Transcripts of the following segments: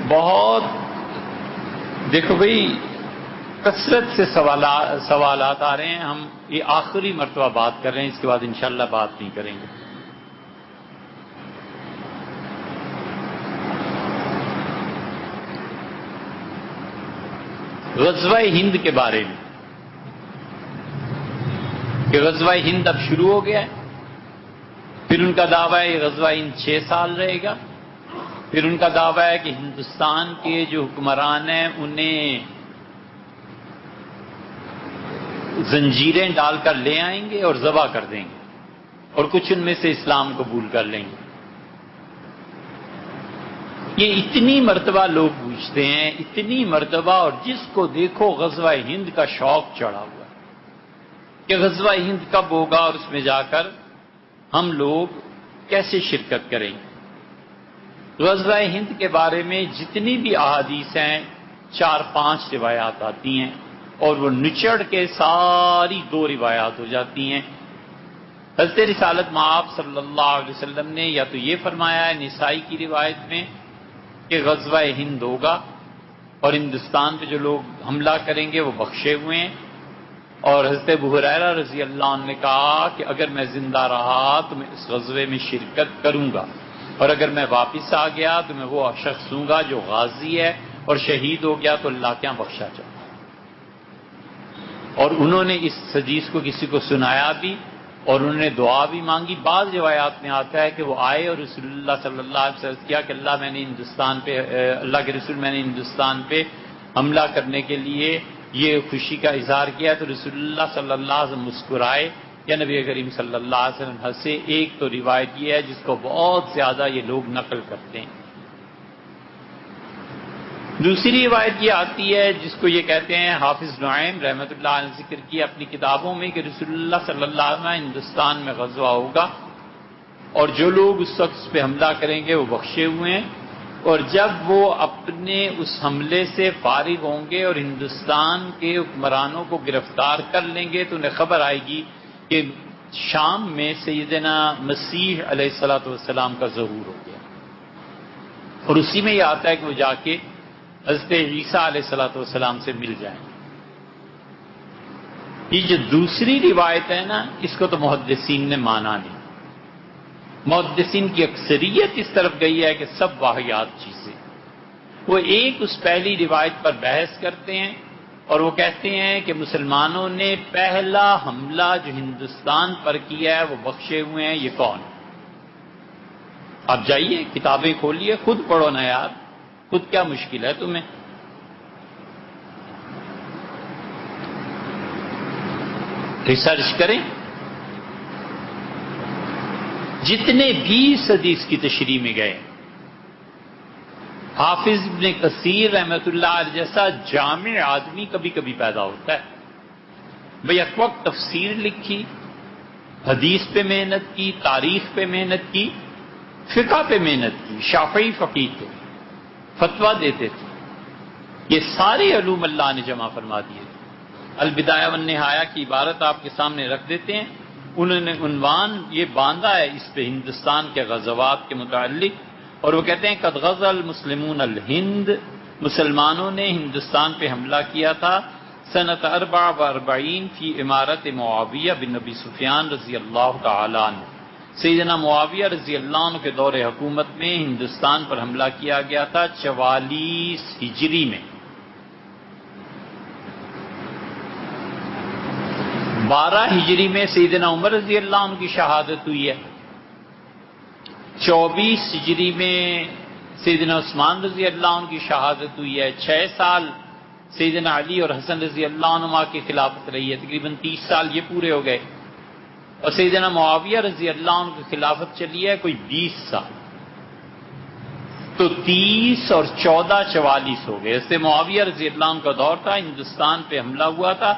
بہت دیکھو بھائی کثرت سے سوالات آ رہے ہیں. ہم یہ آخری مرتبہ بات کر رہے ہیں، اس کے بعد انشاءاللہ بات نہیں کریں گے. غزوہ ہند کے بارے میں کہ غزوہ ہند اب شروع ہو گیا ہے. پھر ان کا دعویٰ ہے غزوہ ہند 6 سال رہے گا. پھر ان کا دعویٰ ہے کہ ہندوستان کے جو حکمران ہیں انہیں زنجیریں ڈال کر لے آئیں گے اور ذبح کر دیں گے، اور کچھ ان میں سے اسلام قبول کر لیں گے. یہ اتنی مرتبہ لوگ پوچھتے ہیں، اتنی مرتبہ، اور جس کو دیکھو غزوہ ہند کا شوق چڑھا ہوا ہے کہ غزوہ ہند کب ہوگا اور اس میں جا کر ہم لوگ کیسے شرکت کریں گے. غزوہ ہند کے بارے میں جتنی بھی احادیث ہیں 4-5 روایات آتی ہیں، اور وہ نچڑ کے ساری 2 روایات ہو جاتی ہیں. حضرت رسالت مآب صلی اللہ علیہ وسلم نے یا تو یہ فرمایا ہے نسائی کی روایت میں کہ غزوہ ہند ہوگا اور ہندوستان پہ جو لوگ حملہ کریں گے وہ بخشے ہوئے ہیں. اور حضرت ابو ہریرہ رضی اللہ عنہ نے کہا کہ اگر میں زندہ رہا تو میں اس غزوے میں شرکت کروں گا، اور اگر میں واپس آ گیا تو میں وہ شخص ہوں گا جو غازی ہے اور شہید ہو گیا تو اللہ کے یہاں بخشا جائے. اور انہوں نے اس حدیث کو کسی کو سنایا بھی اور انہوں نے دعا بھی مانگی. بعض روایات میں آتا ہے کہ وہ آئے اور رسول اللہ صلی اللہ علیہ وسلم کیا کہ اللہ کے رسول میں نے ہندوستان پہ حملہ کرنے کے لیے یہ خوشی کا اظہار کیا. تو رسول اللہ صلی اللہ علیہ وسلم مسکرائے یا نبی کریم صلی اللہ علیہ وسلم ہنسے. ایک تو روایت یہ ہے جس کو بہت زیادہ یہ لوگ نقل کرتے ہیں. دوسری روایت یہ آتی ہے جس کو یہ کہتے ہیں حافظ نعیم رحمۃ اللہ علیہ نے ذکر کیا اپنی کتابوں میں کہ رسول اللہ صلی اللہ علیہ وسلم ہندوستان میں غزوہ ہوگا اور جو لوگ اس شخص پہ حملہ کریں گے وہ بخشے ہوئے ہیں، اور جب وہ اپنے اس حملے سے فارغ ہوں گے اور ہندوستان کے حکمرانوں کو گرفتار کر لیں گے تو انہیں خبر آئے گی کہ شام میں سیدنا مسیح علیہ الصلوۃ والسلام کا ظہور ہو گیا. اور اسی میں یہ آتا ہے کہ وہ جا کے حضرت عیسیٰ علیہ الصلوۃ والسلام سے مل جائیں. یہ جو دوسری روایت ہے نا اس کو تو محدثین نے مانا نہیں. محدثین کی اکثریت اس طرف گئی ہے کہ سب واہیات چیزیں. وہ ایک اس پہلی روایت پر بحث کرتے ہیں اور وہ کہتے ہیں کہ مسلمانوں نے پہلا حملہ جو ہندوستان پر کیا ہے وہ بخشے ہوئے ہیں. یہ کون؟ آپ جائیے کتابیں کھولیے خود پڑھو نا یار، خود کیا مشکل ہے تمہیں. ریسرچ کریں. جتنے بھی حدیث کی تشریح میں گئے حافظ ابن کثیر رحمۃ اللہ علیہ جیسا جامع آدمی کبھی کبھی پیدا ہوتا ہے. بھئی ایک وقت تفسیر لکھی، حدیث پہ محنت کی، تاریخ پہ محنت کی، فقہ پہ محنت کی، شافعی فقیہ تھے، فتویٰ دیتے تھے. یہ سارے علوم اللہ نے جمع فرما دیے. البدایہ والنہایہ کی عبارت آپ کے سامنے رکھ دیتے ہیں. انہوں نے عنوان یہ باندھا ہے اس پہ ہندوستان کے غزوات کے متعلق، اور وہ کہتے ہیں قد غزا المسلمون الہند، مسلمانوں نے ہندوستان پہ حملہ کیا تھا سنۃ 44 فی امارت معاویہ بن ابی سفیان رضی اللہ تعالی عنہ. سیدنا معاویہ رضی اللہ عنہ کے دور حکومت میں ہندوستان پر حملہ کیا گیا تھا 44 ہجری میں. 12 ہجری میں سیدنا عمر رضی اللہ عنہ کی شہادت ہوئی ہے. 24 ہجری میں سیدنا عثمان رضی اللہ عنہ کی شہادت ہوئی ہے. 6 سال سیدنا علی اور حسن رضی اللہ عنہ کی خلافت رہی ہے. تقریباً 30 سال یہ پورے ہو گئے. اور سیدنا معاویہ رضی اللہ عنہ کی خلافت چلی ہے کوئی 20 سال. تو 30 اور 14 44 ہو گئے. اس سے معاویہ رضی اللہ عنہ کا دور تھا، ہندوستان پہ حملہ ہوا تھا.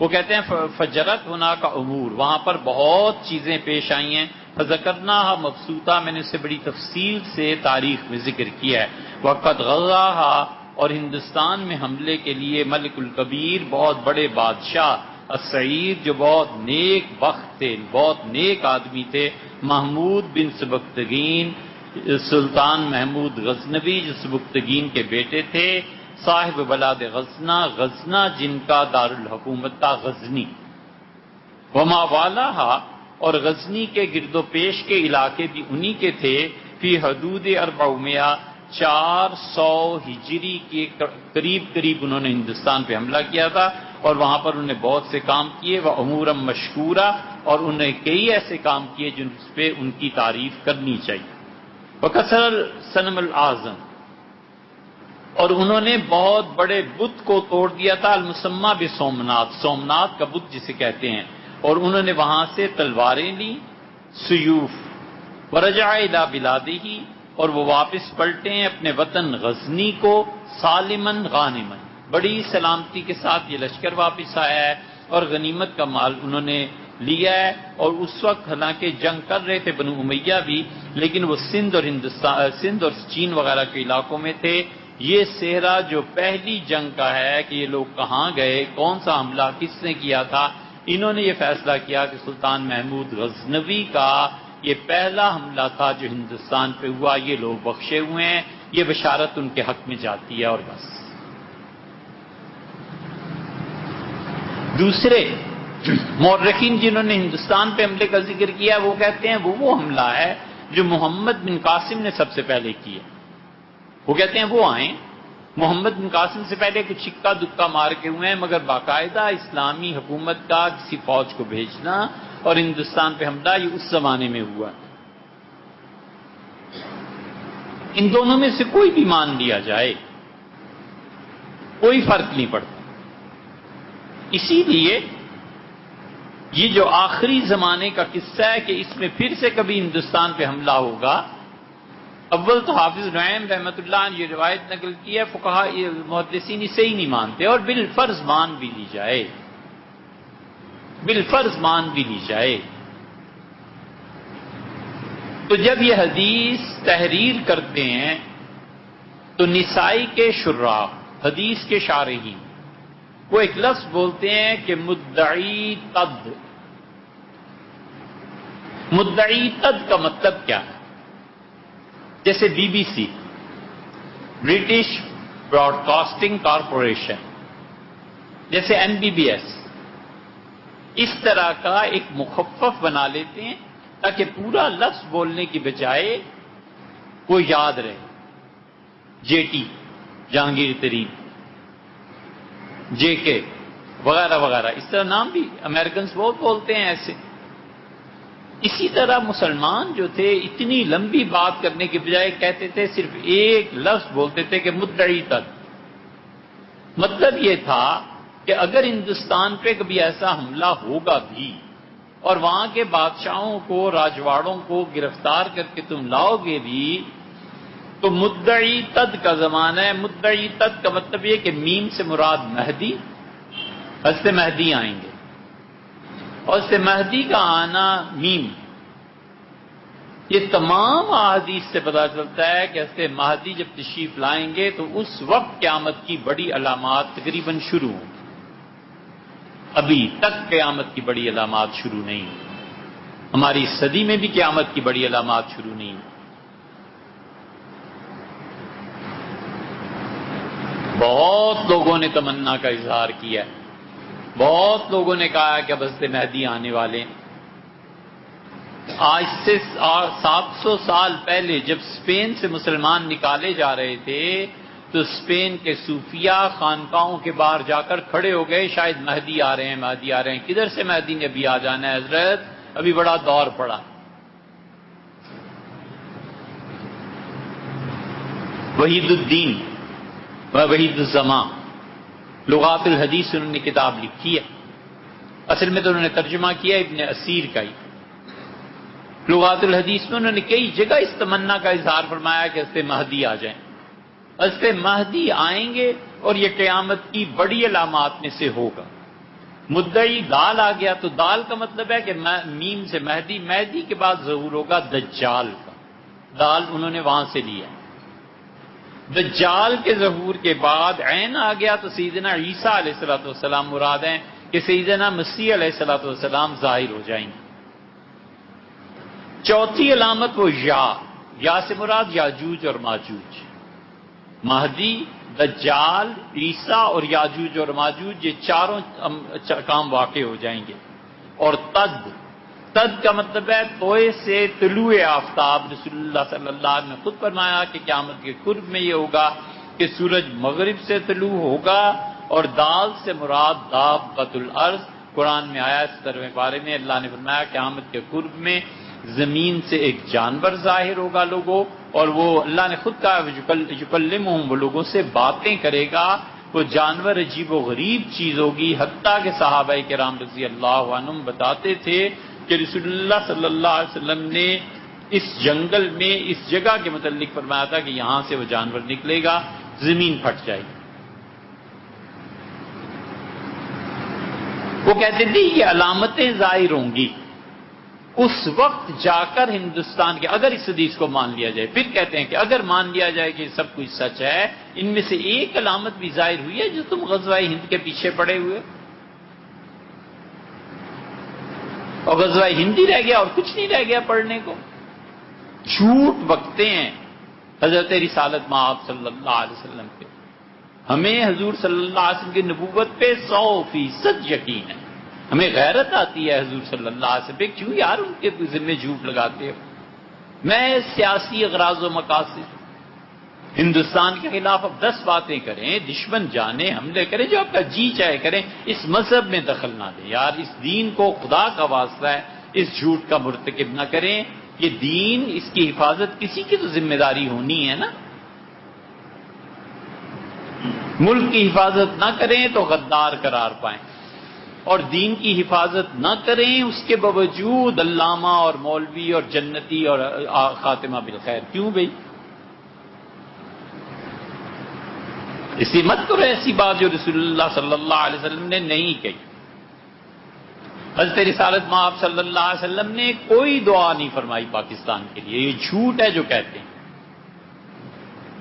وہ کہتے ہیں فجرت ہونا کا امور، وہاں پر بہت چیزیں پیش آئی ہیں. فذکرنا مبسوطہ، میں نے اسے بڑی تفصیل سے تاریخ میں ذکر کیا ہے. وقت غزاہا، اور ہندوستان میں حملے کے لیے ملک الکبیر بہت بڑے بادشاہ السعید جو بہت نیک بخت تھے، بہت نیک آدمی تھے، محمود بن سبکتگین سلطان محمود غزنوی جو سبکتگین کے بیٹے تھے، صاحب بلاد غزنہ، غزنہ جن کا دارالحکومت تھا غزنی، وما والاہا، اور غزنی کے گرد و پیش کے علاقے بھی انہی کے تھے، فی حدود 400 ہجری کے قریب انہوں نے ہندوستان پہ حملہ کیا تھا، اور وہاں پر انہوں نے بہت سے کام کیے، وہ امورم مشکورہ، اور انہوں نے کئی ایسے کام کیے جن پہ ان کی تعریف کرنی چاہیے، وکسر الصنم الاعظم، اور انہوں نے بہت بڑے بت کو توڑ دیا تھا، المسمى بسومنات، سومنات کا بت جسے کہتے ہیں، اور انہوں نے وہاں سے تلواریں لی، سیوف، ورجع الی بلادہ، اور وہ واپس پلٹے ہیں اپنے وطن غزنی کو، سالمن غانمن، بڑی سلامتی کے ساتھ یہ لشکر واپس آیا ہے، اور غنیمت کا مال انہوں نے لیا ہے، اور اس وقت حالانکہ جنگ کر رہے تھے بنو امیہ بھی، لیکن وہ سندھ اور چین وغیرہ کے علاقوں میں تھے۔ یہ صحرا جو پہلی جنگ کا ہے کہ یہ لوگ کہاں گئے، کون سا حملہ کس نے کیا تھا، انہوں نے یہ فیصلہ کیا کہ سلطان محمود غزنوی کا یہ پہلا حملہ تھا جو ہندوستان پہ ہوا، یہ لوگ بخشے ہوئے ہیں، یہ بشارت ان کے حق میں جاتی ہے، اور بس۔ دوسرے مورخین جنہوں نے ہندوستان پہ حملے کا ذکر کیا وہ کہتے ہیں وہ حملہ ہے جو محمد بن قاسم نے سب سے پہلے کیا۔ وہ کہتے ہیں وہ آئیں، محمد بن قاسم سے پہلے کچھ چکا دکا مار کے ہوئے ہیں، مگر باقاعدہ اسلامی حکومت کا کسی فوج کو بھیجنا اور ہندوستان پہ حملہ یہ اس زمانے میں ہوا۔ ان دونوں میں سے کوئی بھی مان لیا جائے کوئی فرق نہیں پڑتا۔ اسی لیے یہ جو آخری زمانے کا قصہ ہے کہ اس میں پھر سے کبھی ہندوستان پہ حملہ ہوگا، اول تو حافظ نعیم رحمۃ اللہ نے یہ روایت نقل کی ہے، فقہاء محدثین اسے ہی نہیں مانتے، اور بالفرض مان بھی لی جائے، بالفرض مان بھی لی جائے، تو جب یہ حدیث تحریر کرتے ہیں تو نسائی کے شراح، حدیث کے شارحین، وہ ایک لفظ بولتے ہیں کہ مدعی تد۔ مدعی تد کا مطلب کیا ہے؟ جیسے B B C, British broadcasting corporation, جیسے MBBS، اس طرح کا ایک مخفف بنا لیتے ہیں تاکہ پورا لفظ بولنے کی بجائے وہ یاد رہے، JT جہانگیر ترین، JK وغیرہ وغیرہ، اس طرح نام بھی امریکنز بہت بولتے ہیں ایسے۔ اسی طرح مسلمان جو تھے اتنی لمبی بات کرنے کے بجائے کہتے تھے صرف ایک لفظ بولتے تھے کہ مدعی تد۔ مطلب یہ تھا کہ اگر ہندوستان پہ کبھی ایسا حملہ ہوگا بھی اور وہاں کے بادشاہوں کو، راجواڑوں کو گرفتار کر کے تم لاؤ گے بھی، تو مدعی تد کا زمانہ ہے۔ مدعی تد کا مطلب یہ کہ میم سے مراد مہدی، حضرت مہدی آئیں گے، اور حضرت مہدی کا آنا میم، یہ تمام احادیث سے پتہ چلتا ہے کہ حضرت مہدی جب تشریف لائیں گے تو اس وقت قیامت کی بڑی علامات تقریباً شروع ہوں۔ ابھی تک قیامت کی بڑی علامات شروع نہیں، ہماری صدی میں بھی قیامت کی بڑی علامات شروع نہیں۔ بہت لوگوں نے تمنا کا اظہار کیا، بہت لوگوں نے کہا کہ اب حضرت مہدی آنے والے ہیں۔ آج سے 700 سال پہلے جب اسپین سے مسلمان نکالے جا رہے تھے تو اسپین کے صوفیاء خانقاہوں کے باہر جا کر کھڑے ہو گئے، شاید مہدی آ رہے ہیں، مہدی آ رہے ہیں۔ کدھر سے مہدی نے ابھی آ جانا ہے حضرت، ابھی بڑا دور پڑا۔ وحید الدین وحید الزمان لغات الحدیث انہوں نے کتاب لکھی ہے، اصل میں تو انہوں نے ترجمہ کیا ابن اسیر کا ہی۔ لغات الحدیث میں انہوں نے کئی جگہ اس تمنا کا اظہار فرمایا کہ حضرت مہدی آ جائیں، حضرت مہدی آئیں گے اور یہ قیامت کی بڑی علامات میں سے ہوگا۔ مدعی دال آ گیا تو دال کا مطلب ہے کہ میم سے مہدی، مہدی کے بعد ظہور ہوگا دجال کا، دال انہوں نے وہاں سے لیا۔ دجال کے ظہور کے بعد عین آ گیا تو سیدنا عیسیٰ علیہ السلام مراد ہیں کہ سیدنا مسیح علیہ السلام ظاہر ہو جائیں گے۔ چوتھی علامت وہ یا سے مراد یاجوج اور ماجوج، مہدی، دجال، عیسیٰ اور یاجوج اور ماجوج، یہ چاروں کام واقع ہو جائیں گے۔ اور تد کا مطلب ہے توئے سے طلوع آفتاب۔ رسول اللہ صلی اللہ علیہ وسلم نے خود فرمایا کہ قیامت کے قرب میں یہ ہوگا کہ سورج مغرب سے طلوع ہوگا، اور دال سے مراد دابۃ الارض۔ قرآن میں آیا اس 17ویں پارے میں اللہ نے فرمایا قیامت کے قرب میں زمین سے ایک جانور ظاہر ہوگا لوگوں، اور وہ اللہ نے خود کہا یکلمہم، وہ لوگوں سے باتیں کرے گا۔ وہ جانور عجیب و غریب چیز ہوگی، حتیٰ کہ صحابہ کرام رضی اللہ عنہم بتاتے تھے کہ رسول اللہ صلی اللہ علیہ وسلم نے اس جنگل میں اس جگہ کے متعلق فرمایا تھا کہ یہاں سے وہ جانور نکلے گا، زمین پھٹ جائے گی۔ وہ کہتے تھے یہ علامتیں ظاہر ہوں گی، اس وقت جا کر ہندوستان کے، اگر اس حدیث کو مان لیا جائے، پھر کہتے ہیں کہ اگر مان لیا جائے کہ سب کچھ سچ ہے، ان میں سے ایک علامت بھی ظاہر ہوئی ہے جو تم غزوہ ہند کے پیچھے پڑے ہوئے، اور غزوہ ہند ہی رہ گیا اور کچھ نہیں رہ گیا پڑھنے کو۔ جھوٹ بکتے ہیں حضرت رسالت مآب صلی اللہ علیہ وسلم پہ۔ ہمیں حضور صلی اللہ علیہ وسلم کی نبوت پہ 100% یقین ہے، ہمیں غیرت آتی ہے حضور صلی اللہ علیہ وسلم پہ، کیوں یار ان کے ذمہ جھوٹ لگاتے ہو؟ میں سیاسی اغراض و مقاصد ہندوستان کے خلاف اب 10 باتیں کریں، دشمن جانے، حملے کریں، جو آپ کا جی چاہے کریں، اس مذہب میں دخل نہ دیں یار، اس دین کو خدا کا واسطہ ہے اس جھوٹ کا مرتکب نہ کریں۔ یہ دین، اس کی حفاظت کسی کی تو ذمہ داری ہونی ہے نا۔ ملک کی حفاظت نہ کریں تو غدار قرار پائیں، اور دین کی حفاظت نہ کریں اس کے باوجود علامہ اور مولوی اور جنتی اور خاتمہ بالخیر، کیوں بھئی؟ اسی مت کرو ایسی بات جو رسول اللہ صلی اللہ علیہ وسلم نے نہیں کہی۔ حضرت رسالت مآب صلی اللہ علیہ وسلم نے کوئی دعا نہیں فرمائی پاکستان کے لیے، یہ جھوٹ ہے جو کہتے ہیں۔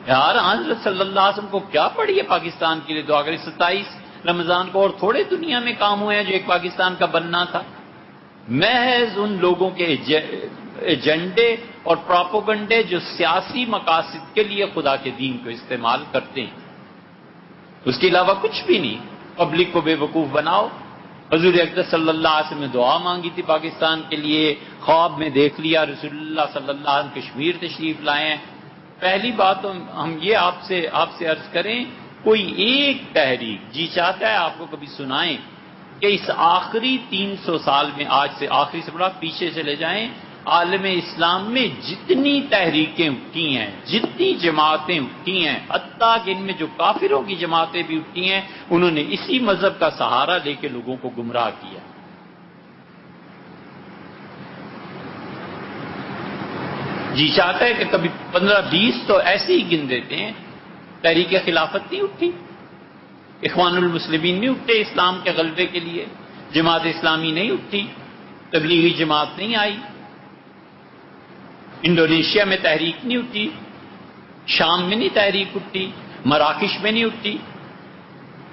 یار حضرت صلی اللہ علیہ وسلم کو کیا پڑی ہے پاکستان کے لیے دعا کری؟ 27 رمضان کو اور تھوڑے دنیا میں کام ہوئے ہیں جو ایک پاکستان کا بننا تھا۔ محض ان لوگوں کے ایجنڈے اور پراپوگنڈے جو سیاسی مقاصد کے لیے خدا کے دین کو استعمال کرتے ہیں، اس کے علاوہ کچھ بھی نہیں۔ پبلک کو بے وقوف بناؤ۔ حضور اقدس صلی اللہ علیہ وسلم نے دعا مانگی تھی پاکستان کے لیے، خواب میں دیکھ لیا رسول اللہ صلی اللہ علیہ وسلم کشمیر تشریف لائے ہیں۔ پہلی بات تو ہم یہ آپ سے عرض کریں، کوئی ایک تحریک جی چاہتا ہے آپ کو کبھی سنائیں کہ اس آخری 300 سال میں، آج سے آخری سے بڑا پیچھے چلے جائیں، عالم اسلام میں جتنی تحریکیں اٹھی ہیں، جتنی جماعتیں اٹھی ہیں، حتیٰ کہ ان میں جو کافروں کی جماعتیں بھی اٹھی ہیں، انہوں نے اسی مذہب کا سہارا لے کے لوگوں کو گمراہ کیا۔ جی چاہتا ہے کہ کبھی 15-20 تو ایسے ہی گن دیتے ہیں۔ تحریک خلافت نہیں اٹھی، اخوان المسلمین نہیں اٹھے اسلام کے غلبے کے لیے، جماعت اسلامی نہیں اٹھی، تبلیغی جماعت نہیں آئی، انڈونیشیا میں تحریک نہیں اٹھی، شام میں نہیں تحریک اٹھی، مراکش میں نہیں اٹھی۔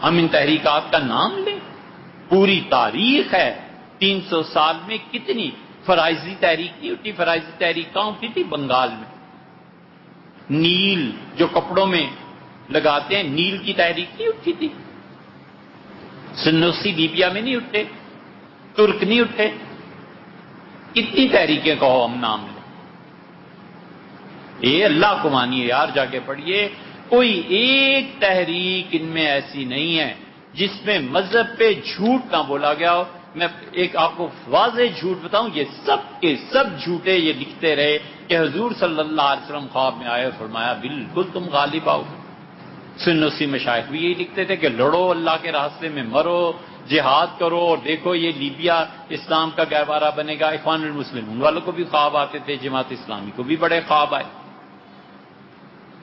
ہم ان تحریکات کا نام لیں، پوری تاریخ ہے 300 سال میں کتنی۔ فرائضی تحریک نہیں اٹھی، فرائضی تحریک کہاں اٹھی تھی؟ بنگال میں۔ نیل جو کپڑوں میں لگاتے ہیں، نیل کی تحریک نہیں اٹھی تھی؟ سنوسی لیبیا میں نہیں اٹھے؟ ترک نہیں اٹھے؟ کتنی تحریکیں کہو ہم نام لیں۔ اے اللہ کو مانیے یار، جا کے پڑھیے، کوئی ایک تحریک ان میں ایسی نہیں ہے جس میں مذہب پہ جھوٹ نہ بولا گیا ہو۔ میں ایک آپ کو واضح جھوٹ بتاؤں، یہ سب کے سب جھوٹے یہ لکھتے رہے کہ حضور صلی اللہ علیہ وسلم خواب میں آئے اور فرمایا بالکل تم غالب آؤ۔ سنوسی مشائخ بھی یہی لکھتے تھے کہ لڑو اللہ کے راستے میں، مرو، جہاد کرو، اور دیکھو یہ لیبیا اسلام کا گہوارہ بنے گا۔ اخوان المسلمین والوں کو بھی خواب آتے تھے، جماعت اسلامی کو بھی بڑے خواب آئے۔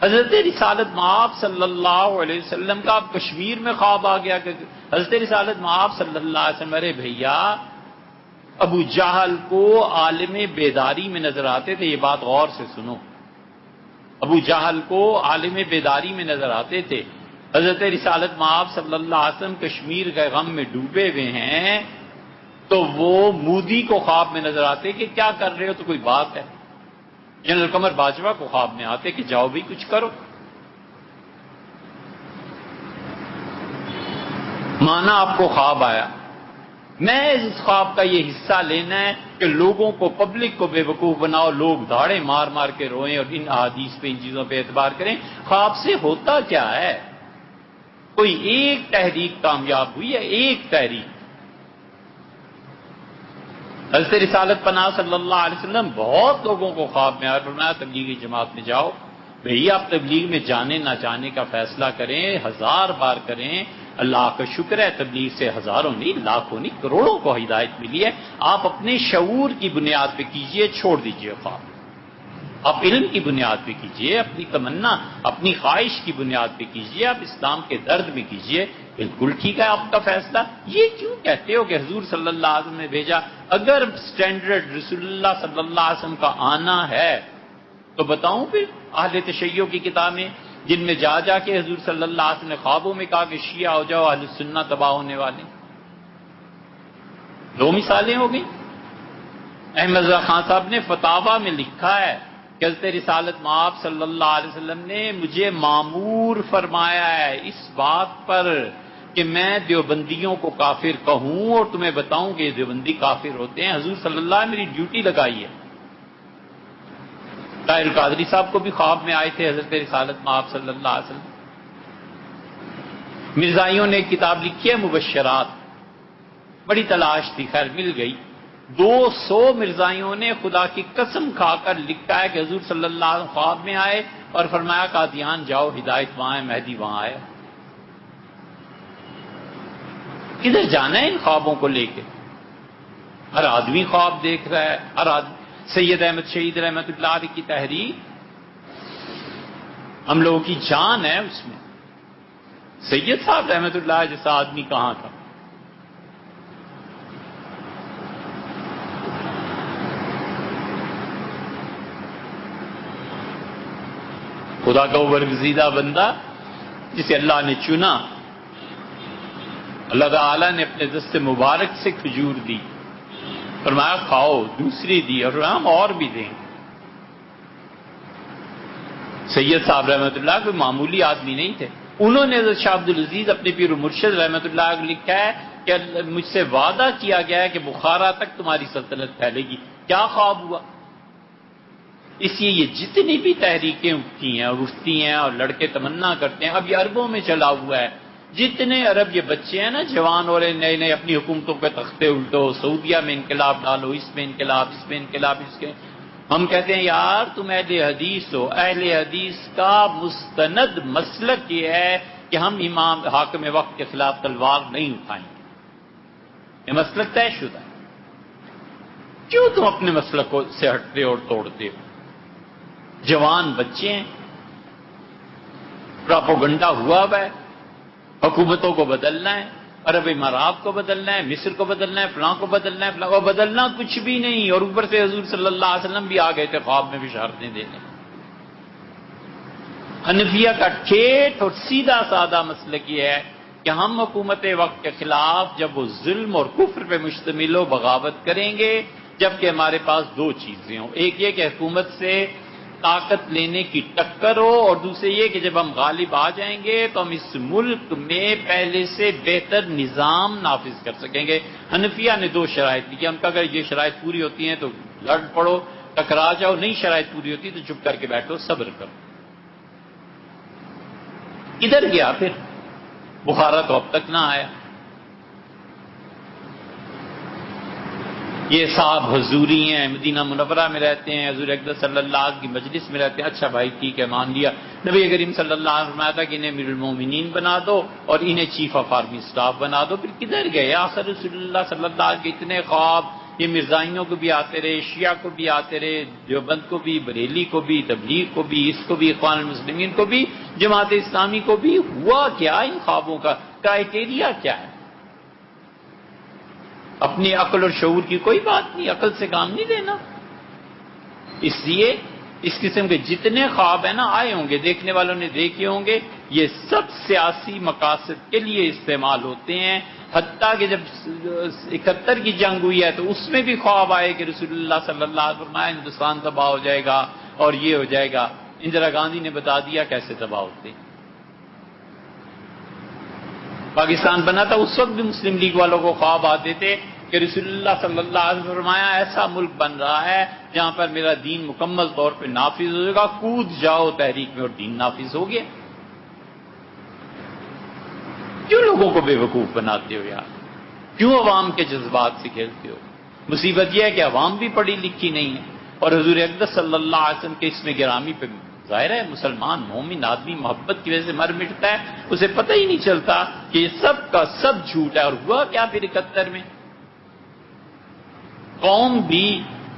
حضرت رسالت مآب صلی اللہ علیہ وسلم کا اب کشمیر میں خواب آ گیا کہ حضرت رسالت مآب صلی اللہ علیہ وسلم، ارے بھیا ابو جہل کو عالم بیداری میں نظر آتے تھے، یہ بات غور سے سنو، ابو جہل کو عالم بیداری میں نظر آتے تھے۔ حضرت رسالت مآب صلی اللہ علیہ وسلم کشمیر کے غم میں ڈوبے ہوئے ہیں، تو وہ مودی کو خواب میں نظر آتے کہ کیا کر رہے ہو، تو کوئی بات ہے؟ جنرل قمر باجوہ کو خواب میں آتے کہ جاؤ بھی کچھ کرو. مانا آپ کو خواب آیا، میں اس خواب کا یہ حصہ لینا ہے کہ لوگوں کو، پبلک کو بے وقوف بناؤ، لوگ دھاڑے مار مار کے روئیں اور ان احادیث پہ، ان چیزوں پہ اعتبار کریں. خواب سے ہوتا کیا ہے؟ کوئی ایک تحریک کامیاب ہوئی ہے، ایک تحریک. حضرت رسالت پناہ صلی اللہ علیہ وسلم بہت لوگوں کو خواب میں آیا، فرمایا تبلیغی جماعت میں جاؤ. بھئی آپ تبلیغ میں جانے نہ جانے کا فیصلہ کریں، 1000 بار کریں. اللہ کا شکر ہے تبلیغ سے ہزاروں نہیں، لاکھوں نہیں، کروڑوں کو ہدایت ملی ہے. آپ اپنے شعور کی بنیاد پہ کیجئے، چھوڑ دیجئے خواب. آپ علم کی بنیاد پہ کیجئے، اپنی تمنا، اپنی خواہش کی بنیاد پہ کیجئے، آپ اسلام کے درد میں کیجئے. بالکل ٹھیک ہے آپ کا فیصلہ. یہ کیوں کہتے ہو کہ حضور صلی اللہ علیہ وسلم نے بھیجا؟ اگر سٹینڈرڈ رسول اللہ صلی اللہ علیہ وسلم کا آنا ہے تو بتاؤں پھر اہل تشیع کی کتابیں جن میں جا جا کے حضور صلی اللہ علیہ وسلم نے خوابوں میں کہا کہ شیعہ ہو جاؤ، اہل سنہ تباہ ہونے والے. 2 مثالیں ہو گئیں. احمد رضا خان صاحب نے فتاوی میں لکھا ہے کہ حضرت رسالت مآب صلی اللہ علیہ وسلم نے مجھے مامور فرمایا ہے اس بات پر کہ میں دیوبندیوں کو کافر کہوں اور تمہیں بتاؤں کہ یہ دیوبندی کافر ہوتے ہیں. حضور صلی اللہ علیہ وسلم نے میری ڈیوٹی لگائی ہے. طاہر القادری صاحب کو بھی خواب میں آئے تھے حضرت رسالت مآب صلی اللہ علیہ وسلم. مرزائیوں نے ایک کتاب لکھی ہے مبشرات، بڑی تلاش تھی، خیر مل گئی. 200 مرزائیوں نے خدا کی قسم کھا کر لکھا ہے کہ حضور صلی اللہ علیہ وسلم خواب میں آئے اور فرمایا قادیان جاؤ، ہدایت وہاں ہے، مہدی وہاں آیا. کدھر جانا ہے ان خوابوں کو لے کے؟ ہر آدمی خواب دیکھ رہا ہے، ہر آدمی. سید احمد شہید رحمت اللہ علیہ کی تحریک ہم لوگوں کی جان ہے اس میں. سید صاحب رحمت اللہ جیسا آدمی کہاں تھا؟ خدا کا وہ برگزیدہ بندہ جسے اللہ نے چنا، اللہ تعالیٰ نے اپنے دست مبارک سے کھجور دی، فرمایا کھاؤ، دوسری دی اور ہم اور بھی دیں. سید صاحب رحمت اللہ کوئی معمولی آدمی نہیں تھے. انہوں نے حضرت شاہ عبد العزیز اپنے پیر و مرشد رحمت اللہ کو لکھا ہے کہ مجھ سے وعدہ کیا گیا ہے کہ بخارا تک تمہاری سلطنت پھیلے گی. کیا خواب ہوا؟ اس لیے یہ جتنی بھی تحریکیں اٹھتی ہیں اور اٹھتی ہیں اور لڑکے تمنا کرتے ہیں، اب یہ عربوں میں چلا ہوا ہے. جتنے عرب یہ بچے ہیں نا جوان ہو رہے نئے نئے، اپنی حکومتوں پہ تختے الٹو، سعودیہ میں انقلاب ڈالو، اس میں انقلاب، اس میں انقلاب، اس کے. ہم کہتے ہیں یار تم اہل حدیث ہو. اہل حدیث کا مستند مسلک یہ ہے کہ ہم امام حاکم وقت کے خلاف تلوار نہیں اٹھائیں گے. یہ مسلک طے شدہ ہے. کیوں تم اپنے مسلک سے ہٹتے اور توڑتے ہو؟ جوان بچے ہیں، پراپوگنڈا ہوا ہوا ہے، حکومتوں کو بدلنا ہے، عرب امارات کو بدلنا ہے، مصر کو بدلنا ہے، فلاں کو بدلنا ہے، فلاں کو بدلنا کچھ بھی نہیں. اور اوپر سے حضور صلی اللہ علیہ وسلم بھی آ گئے تھے خواب میں بشارتیں دینے. حنفیہ کا ٹھیٹ اور سیدھا سادہ مسلک یہ ہے کہ ہم حکومت وقت کے خلاف جب وہ ظلم اور کفر پہ مشتمل ہو بغاوت کریں گے، جبکہ ہمارے پاس 2 چیزیں ہوں. ایک یہ کہ حکومت سے طاقت لینے کی ٹکر ہو، اور دوسرے یہ کہ جب ہم غالب آ جائیں گے تو ہم اس ملک میں پہلے سے بہتر نظام نافذ کر سکیں گے. حنفیہ نے 2 شرائط دی کہ ہم کا اگر یہ شرائط پوری ہوتی ہیں تو لڑ پڑو، ٹکرا جاؤ، نہیں شرائط پوری ہوتی تو چپ کر کے بیٹھو، صبر کرو. ادھر گیا پھر بخارا تو اب تک نہ آیا. یہ صاحب حضوری ہیں، مدینہ منورہ میں رہتے ہیں، حضور اقدس صلی اللہ علیہ وسلم کی مجلس میں رہتے ہیں. اچھا بھائی ٹھیک ہے مان لیا. نبی کریم صلی اللہ علیہ وسلم فرمایا تھا کہ انہیں امیر المومنین بنا دو اور انہیں چیف آف آرمی اسٹاف بنا دو. پھر کدھر گئے؟ آخر رسول اللہ صلی اللہ علیہ وسلم کے اتنے خواب، یہ مرزائیوں کو بھی آتے رہے، شیعہ کو بھی آتے رہے، دیوبند کو بھی، بریلی کو بھی، تبلیغ کو بھی، اس کو بھی، اخوان المسلمین کو بھی، جماعت اسلامی کو بھی. ہوا کیا ان خوابوں کا؟ کرائیٹیریا کیا ہے؟ اپنی عقل اور شعور کی کوئی بات نہیں، عقل سے کام نہیں لینا. اس لیے اس قسم کے جتنے خواب ہیں نا آئے ہوں گے، دیکھنے والوں نے دیکھے ہوں گے، یہ سب سیاسی مقاصد کے لیے استعمال ہوتے ہیں. حتیٰ کہ جب 71 کی جنگ ہوئی ہے تو اس میں بھی خواب آئے کہ رسول اللہ صلی اللہ علیہ وسلم ہندوستان تباہ ہو جائے گا اور یہ ہو جائے گا. اندرا گاندھی نے بتا دیا کیسے تباہ ہوتے. پاکستان بنا تھا اس وقت بھی مسلم لیگ والوں کو خواب آتے تھے کہ رسول اللہ صلی اللہ علیہ وسلم فرمایا ایسا ملک بن رہا ہے جہاں پر میرا دین مکمل طور پہ نافذ ہو جائے گا، کود جاؤ تحریک میں اور دین نافذ ہو گیا. کیوں لوگوں کو بے وقوف بناتے ہو یار؟ کیوں عوام کے جذبات سے کھیلتے ہو؟ مصیبت یہ ہے کہ عوام بھی پڑھی لکھی نہیں ہے. اور حضور اقدس صلی اللہ علیہ وسلم کے اسم گرامی پہ ظاہر ہے مسلمان مومن آدمی محبت کی وجہ سے مر مٹتا ہے، اسے پتہ ہی نہیں چلتا کہ یہ سب کا سب جھوٹ ہے. اور ہوا کیا پھر 71 میں؟ قوم بھی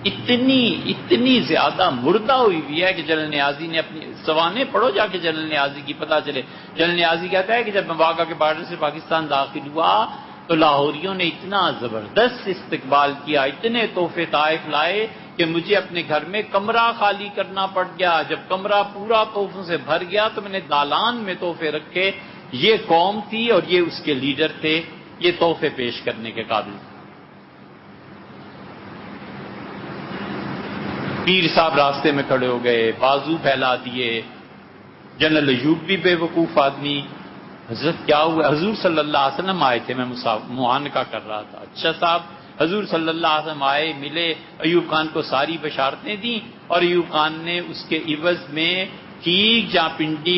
اتنی زیادہ مردہ ہوئی ہے کہ جنرل نیازی نے اپنی سوانح پڑھو جا کے جنرل نیازی کی، پتہ چلے. جنرل نیازی کہتا ہے کہ جب میں واگا کے بارڈر سے پاکستان داخل ہوا تو لاہوریوں نے اتنا زبردست استقبال کیا، اتنے تحفے طائف لائے کہ مجھے اپنے گھر میں کمرہ خالی کرنا پڑ گیا. جب کمرہ پورا تحفوں سے بھر گیا تو میں نے دالان میں تحفے رکھے. یہ قوم تھی اور یہ اس کے لیڈر تھے، یہ تحفے پیش کرنے کے قابل. پیر صاحب راستے میں کھڑے ہو گئے، بازو پھیلا دیے. جنرل ایوب بھی بے وقوف آدمی. حضرت کیا ہوا؟ حضور صلی اللہ علیہ وسلم آئے تھے، میں معانقہ کر رہا تھا. اچھا صاحب، حضور صلی اللہ علیہ وسلم آئے، ملے، ایوب خان کو ساری بشارتیں دیں اور ایوب خان نے اس کے عوض میں ٹھیک جہاں پنڈی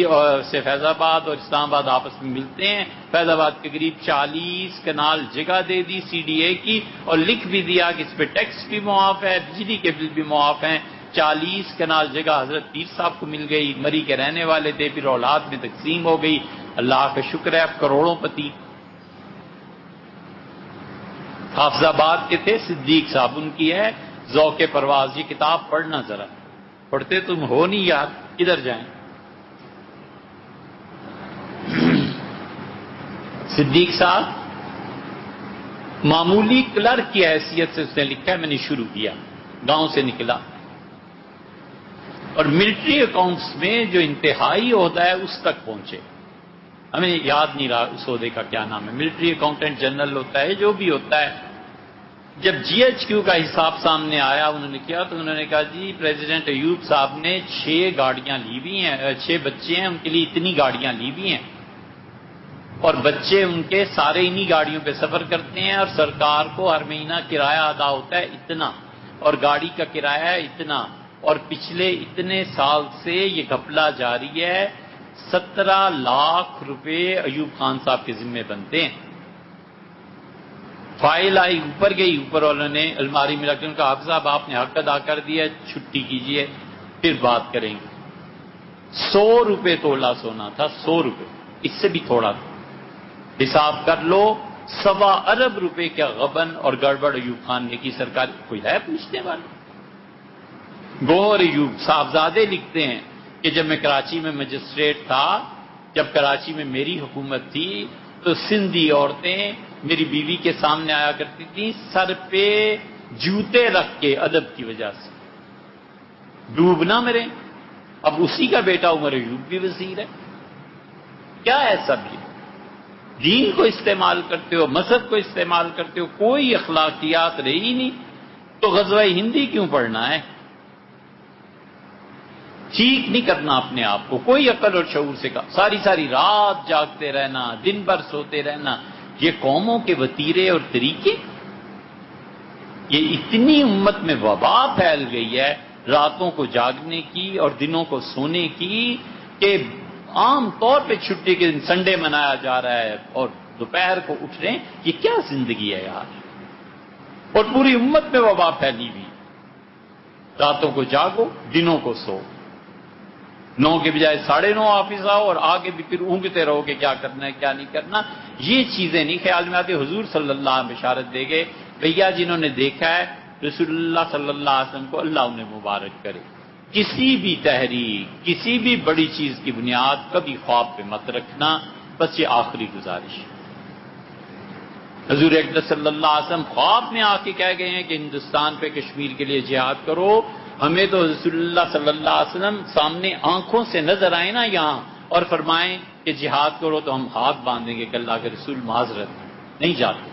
سے فیض آباد اور اسلام آباد آپس میں ملتے ہیں، فیض آباد کے قریب 40 کنال جگہ دے دی CDA کی اور لکھ بھی دیا کہ اس پہ ٹیکس بھی معاف ہے، بجلی کے بل بھی معاف ہیں. 40 کنال جگہ حضرت پیر صاحب کو مل گئی، مری کے رہنے والے تھے، پھر اولاد میں تقسیم ہو گئی. اللہ کا شکر ہے، اب کروڑوں پتی. حافظ آباد کے تھے صدیق صاحب، ان کی ہے ذوق پرواز. یہ کتاب پڑھنا ذرا، پڑھتے تم ہو نہیں یار، کدھر جائیں. صدیق صاحب معمولی کلرک کی حیثیت سے اس نے لکھا ہے، میں نے شروع کیا، گاؤں سے نکلا اور ملٹری اکاؤنٹس میں جو انتہائی عہدہ ہے اس تک پہنچے. ہمیں یاد نہیں رہا اس عہدے کا کیا نام ہے، ملٹری اکاؤنٹنٹ جنرل ہوتا ہے، جو بھی ہوتا ہے. جب GHQ کا حساب سامنے آیا انہوں نے کیا تو انہوں نے کہا جی پریزیڈنٹ ایوب صاحب نے 6 گاڑیاں لی ہوئی ہیں، 6 بچے ہیں، ان کے لیے اتنی گاڑیاں لی ہوئی ہیں اور بچے ان کے سارے انہی گاڑیوں پہ سفر کرتے ہیں اور سرکار کو ہر مہینہ کرایہ ادا ہوتا ہے اتنا اور گاڑی کا کرایہ ہے اتنا. اور پچھلے اتنے سال سے یہ گھپلا جاری ہے. 17 لاکھ روپے ایوب خان صاحب کے ذمے بنتے ہیں. فائل آئی، اوپر گئی، اوپر والوں نے الماری میں رکھ کے ان کا حافظ صاحب آپ نے حق ادا کر دیا، چھٹی کیجئے پھر بات کریں گے. 100 روپے تولہ سونا تھا، 100 روپے، اس سے بھی تھوڑا تھا. حساب کر لو 1.25 ارب روپے کا غبن اور گڑبڑ ایوب خان نے کی. سرکار کوئی ہے پوچھنے والا؟ گوہر ایوب صاحبزادے لکھتے ہیں کہ جب میں کراچی میں مجسٹریٹ تھا، جب کراچی میں میری حکومت تھی تو سندھی عورتیں میری بیوی کے سامنے آیا کرتی تھیں سر پہ جوتے رکھ کے ادب کی وجہ سے، ڈوب نہ مرے. اب اسی کا بیٹا عمر ایوب بھی وزیر ہے. کیا ہے سب یہ؟ دین کو استعمال کرتے ہو، مذہب کو استعمال کرتے ہو، کوئی اخلاقیات رہی نہیں تو غزوہ ہندی کیوں پڑھنا ہے؟ ٹھیک نہیں کرنا اپنے آپ کو، کوئی عقل اور شعور سے کا ساری رات جاگتے رہنا، دن بھر سوتے رہنا، یہ قوموں کے وتیرے اور طریقے. یہ اتنی امت میں وبا پھیل گئی ہے راتوں کو جاگنے کی اور دنوں کو سونے کی کہ عام طور پہ چھٹی کے دن سنڈے منایا جا رہا ہے اور دوپہر کو اٹھ رہے ہیں. یہ کیا زندگی ہے یار؟ اور پوری امت میں وبا پھیلی ہوئی. راتوں کو جاگو، دنوں کو سو. 9 کے بجائے 9:30 آفس آؤ اور آگے بھی پھر اونگتے رہو کہ کیا کرنا ہے کیا نہیں کرنا. یہ چیزیں نہیں خیال میں آتی. حضور صلی اللہ علیہ وسلم بشارت دے گئے، بھیا جنہوں نے دیکھا ہے رسول اللہ صلی اللہ علیہ وسلم کو اللہ انہیں مبارک کرے. کسی بھی تحریک، کسی بھی بڑی چیز کی بنیاد کبھی خواب پہ مت رکھنا. بس یہ آخری گزارش. حضور اقدس صلی اللہ علیہ وسلم خواب میں آ کے کہہ گئے ہیں کہ ہندوستان پہ کشمیر کے لیے جہاد کرو. ہمیں تو رسول اللہ صلی اللہ علیہ وسلم سامنے آنکھوں سے نظر آئے نا یہاں اور فرمائیں کہ جہاد کرو تو ہم ہاتھ باندھیں گے کہ اللہ کے رسول معذرت. نہیں جاتے.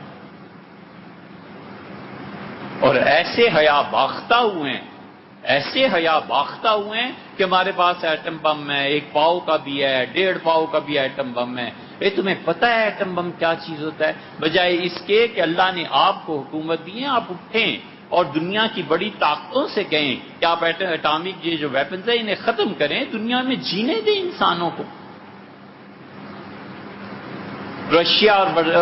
اور ایسے حیا باختہ ہوئے ہیں، ایسے حیا باختہ ہوئے ہیں کہ ہمارے پاس ایٹم بم ہے، 1 پاؤ کا بھی ہے، 1.5 پاؤ کا بھی ایٹم بم ہے. تمہیں پتہ ہے ایٹم بم کیا چیز ہوتا ہے؟ بجائے اس کے کہ اللہ نے آپ کو حکومت دی ہے، آپ اٹھیں اور دنیا کی بڑی طاقتوں سے کہیں کہ آپ اٹامک یہ جو ویپنز ہیں انہیں ختم کریں، دنیا میں جینے دیں انسانوں کو. رشیا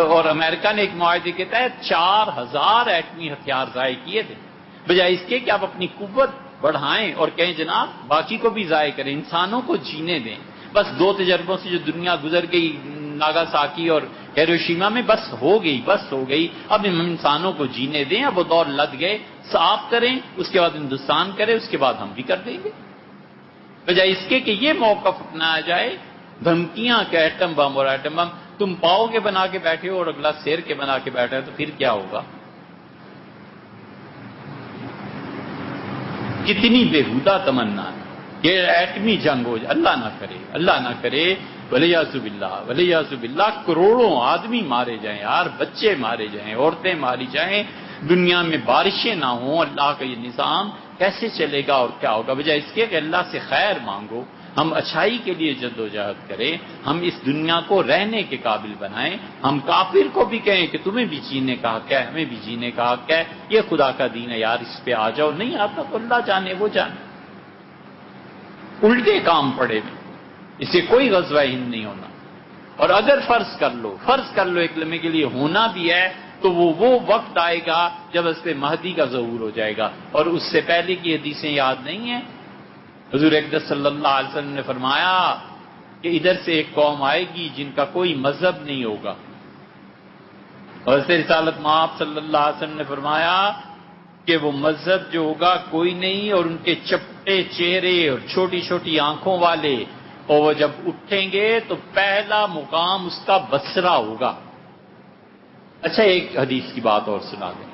اور امریکہ نے ایک معاہدے کے تحت 4000 ایٹمی ہتھیار ضائع کیے تھے. بجائے اس کے کہ آپ اپنی قوت بڑھائیں اور کہیں جناب باقی کو بھی ضائع کریں، انسانوں کو جینے دیں. بس 2 تجربوں سے جو دنیا گزر گئی، ناگاساکی اور ہیروشیما میں، بس ہو گئی. اب ہم انسانوں کو جینے دیں. اب وہ دور لد گئے، صاف کریں، اس کے بعد ہندوستان کرے، اس کے بعد ہم بھی کر دیں گے. بجائے اس کے کہ یہ موقف اپنایا جائے، دھمکیاں کہ ایٹم بم اور ایٹم بم تم پاؤ کے بنا کے بیٹھے ہو اور اگلا شیر کے بنا کے بیٹھے تو پھر کیا ہوگا؟ کتنی بےہودہ تمنا ہے. یہ ایٹمی جنگ ہو جائے، اللہ نہ کرے، ولیعذ باللہ کروڑوں آدمی مارے جائیں یار، بچے مارے جائیں، عورتیں ماری جائیں، دنیا میں بارشیں نہ ہوں. اللہ کا یہ نظام کیسے چلے گا اور کیا ہوگا؟ بجائے اس کے کہ اللہ سے خیر مانگو، ہم اچھائی کے لیے جدوجہد کریں، ہم اس دنیا کو رہنے کے قابل بنائیں. ہم کافر کو بھی کہیں کہ تمہیں بھی جینے کا حق ہے، ہمیں بھی جینے کا حق ہے، یہ خدا کا دین ہے یار، اس پہ آ جاؤ. نہیں آتا تو اللہ جانے وہ جانے. الٹے کام پڑے ہوئے، اسے کوئی غزوہ ہند نہیں ہونا. اور اگر فرض کر لو ایک لمحے کے لیے ہونا بھی ہے تو وہ وقت آئے گا جب اس پہ مہدی کا ظہور ہو جائے گا. اور اس سے پہلے کی حدیثیں یاد نہیں ہیں؟ حضور اقدس صلی اللہ علیہ وسلم نے فرمایا کہ ادھر سے ایک قوم آئے گی جن کا کوئی مذہب نہیں ہوگا. اور حضرت رسالت مآب صلی اللہ علیہ وسلم نے فرمایا کہ وہ مذہب جو ہوگا کوئی نہیں، اور ان کے چپٹے چہرے اور چھوٹی چھوٹی آنکھوں والے، اور وہ جب اٹھیں گے تو پہلا مقام اس کا بصرہ ہوگا. اچھا ایک حدیث کی بات اور سنا دیں.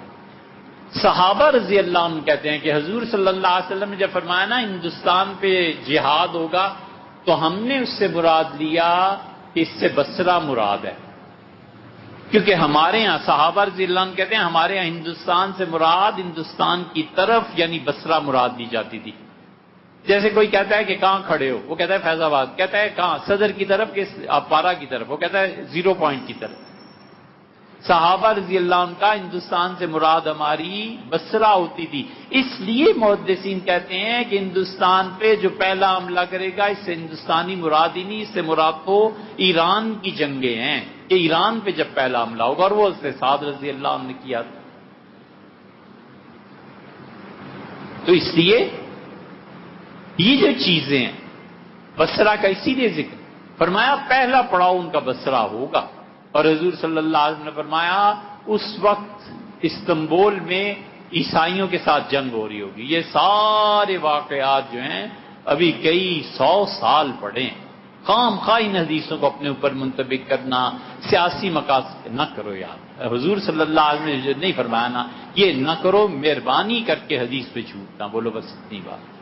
صحابہ رضی اللہ عنہ کہتے ہیں کہ حضور صلی اللہ علیہ وسلم نے جب فرمایا نا ہندوستان پہ جہاد ہوگا تو ہم نے اس سے مراد لیا کہ اس سے بصرہ مراد ہے. کیونکہ ہمارے ہاں صحابہ رضی اللہ عنہ کہتے ہیں ہمارے ہاں ہندوستان سے مراد ہندوستان کی طرف یعنی بصرہ مراد دی جاتی تھی. جیسے کوئی کہتا ہے کہ کہاں کھڑے ہو، وہ کہتا ہے فیض آباد، کہتا ہے کہاں، صدر کی طرف کہ پارا کی طرف، وہ کہتا ہے 0 پوائنٹ کی طرف. صحابہ رضی اللہ عنہ کا ہندوستان سے مراد ہماری بصرہ ہوتی تھی. اس لیے محدثین کہتے ہیں کہ ہندوستان پہ جو پہلا حملہ کرے گا اس سے ہندوستانی مراد ہی نہیں، اس سے مراد تو ایران کی جنگیں ہیں کہ ایران پہ جب پہلا حملہ ہوگا، اور وہ حضرت سعد رضی اللہ عنہ نے کیا تھا. تو اس لیے یہ جو چیزیں ہیں بصرہ کا اسی لیے ذکر فرمایا پہلا پڑاؤ ان کا بصرہ ہوگا. اور حضور صلی اللہ علیہ وسلم نے فرمایا اس وقت استنبول میں عیسائیوں کے ساتھ جنگ ہو رہی ہوگی. یہ سارے واقعات جو ہیں ابھی کئی 100 سال پڑے ہیں. خام خواہ ان حدیثوں کو اپنے اوپر منطبق کرنا، سیاسی مقاصد نہ کرو یار. حضور صلی اللہ علیہ وسلم نے نہیں فرمایا نا یہ نہ کرو، مہربانی کر کے حدیث پہ جھوٹ نہ بولو، بس اتنی بات.